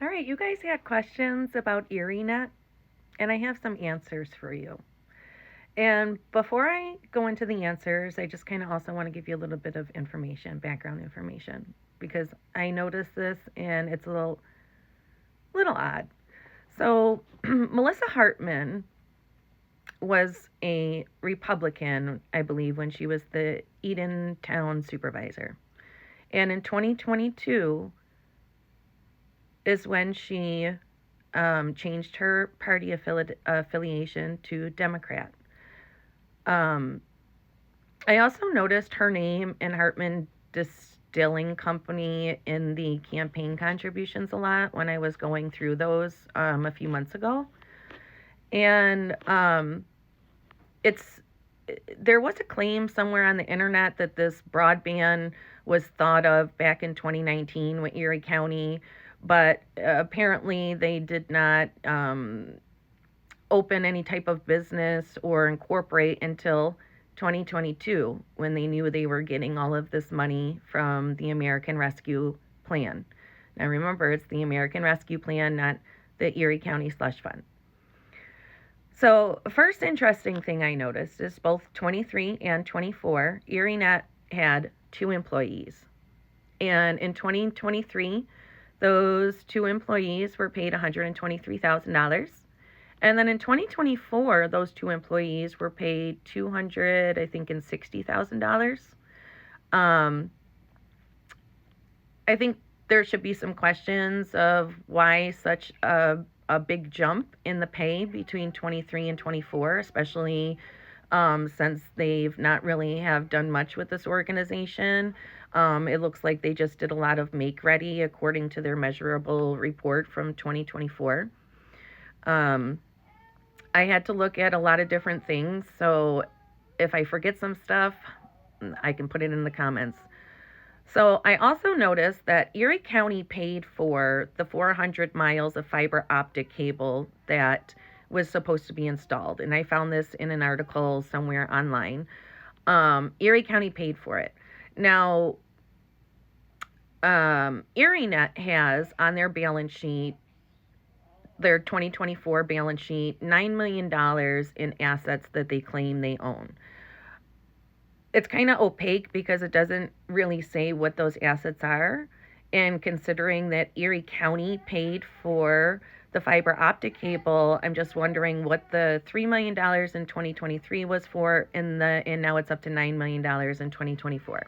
All right, you guys had questions about ErieNet, and I have some answers for you. And before I go into the answers, I just kind of also want to give you a little bit of information, background information, because I noticed this and it's a little odd. So, Melissa Hartman was a Republican, I believe, when she was the Eden Town supervisor. And in 2022 is when she changed her party affiliation to Democrat. Um, I also noticed her name and Hartman Distilling Company in the campaign contributions a lot when I was going through those a few months ago. And it's there was a claim somewhere on the internet that this broadband was thought of back in 2019 with Erie County, but apparently they did not open any type of business or incorporate until 2022 when they knew they were getting all of this money from the American Rescue Plan. Now remember, it's the American Rescue Plan, not the Erie County Slush Fund. So, first interesting thing I noticed is both 23 and 24, ErieNet had 2 employees. And in 2023, those 2 employees were paid $123,000. And then in 2024, those 2 employees were paid $260,000. I think there should be some questions of why such a big jump in the pay between 23 and 24, especially since they've not really have done much with this organization. It looks like they just did a lot of make ready according to their measurable report from 2024. I had to look at a lot of different things, so if I forget some stuff, I can put it in the comments. So I also noticed that Erie County paid for the 400 miles of fiber optic cable that was supposed to be installed. And I found this in an article somewhere online. Erie County paid for it. Now, ErieNet has on their balance sheet, their 2024 balance sheet, $9 million in assets that they claim they own. It's kind of opaque because it doesn't really say what those assets are. And considering that Erie County paid for the fiber optic cable, I'm just wondering what the $3 million in 2023 was for, and now it's up to $9 million in 2024.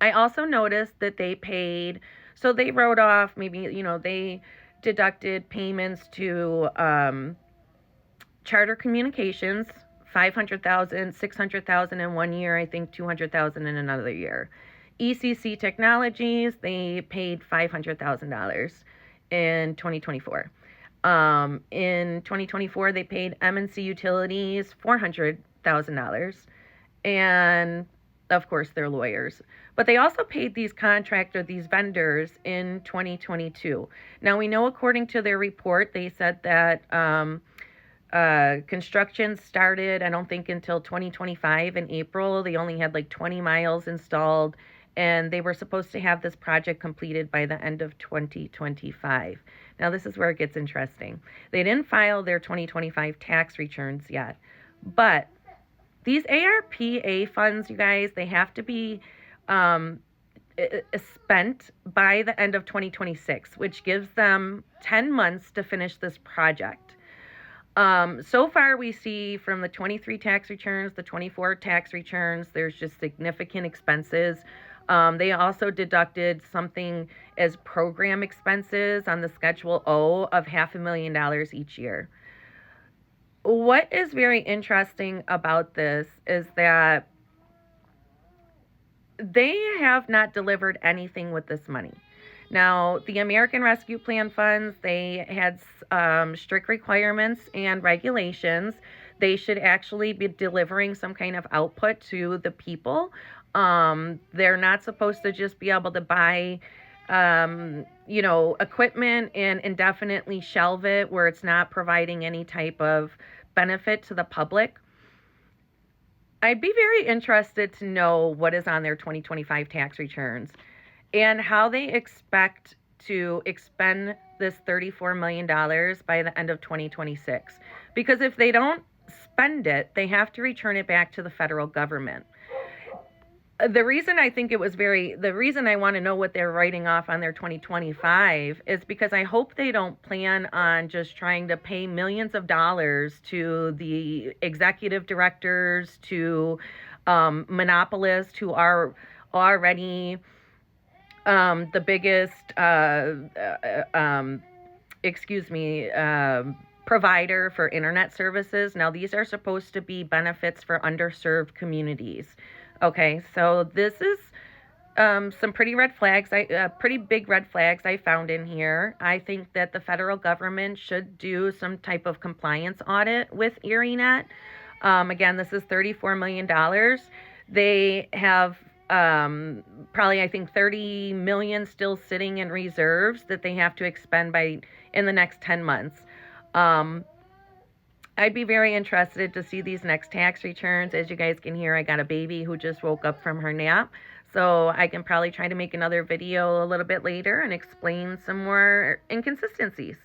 I also noticed that they paid, so they wrote off maybe, they deducted payments to Charter Communications, $500,000, $600,000 in one year, I think $200,000 in another year. ECC Technologies, they paid $500,000 in 2024. In 2024, they paid M&C Utilities $400,000, and of course, their lawyers. But they also paid these these vendors in 2022. Now, we know according to their report, they said that construction started, I don't think, until 2025 in April. They only had like 20 miles installed, and they were supposed to have this project completed by the end of 2025. Now, this is where it gets interesting. They didn't file their 2025 tax returns yet, but these ARPA funds, you guys, they have to be spent by the end of 2026, which gives them 10 months to finish this project. So far, we see from the 23 tax returns, the 24 tax returns, there's just significant expenses. They also deducted something as program expenses on the Schedule O of $500,000 each year. What is very interesting about this is that they have not delivered anything with this money. Now, the American Rescue Plan funds, they had strict requirements and regulations. They should actually be delivering some kind of output to the people. They're not supposed to just be able to buy equipment and indefinitely shelve it where it's not providing any type of benefit to the public. I'd be very interested to know what is on their 2025 tax returns and how they expect to expend this $34 million by the end of 2026. Because if they don't spend it, they have to return it back to the federal government. The reason I want to know what they're writing off on their 2025 is because I hope they don't plan on just trying to pay millions of dollars to the executive directors, to monopolists who are already the biggest, provider for internet services. Now, these are supposed to be benefits for underserved communities. Okay, so this is some pretty pretty big red flags I found in here. I think that the federal government should do some type of compliance audit with ErieNet. Again, this is $34 million. They have probably, I think, 30 million still sitting in reserves that they have to expend in the next 10 months. I'd be very interested to see these next tax returns. As you guys can hear, I got a baby who just woke up from her nap. So I can probably try to make another video a little bit later and explain some more inconsistencies.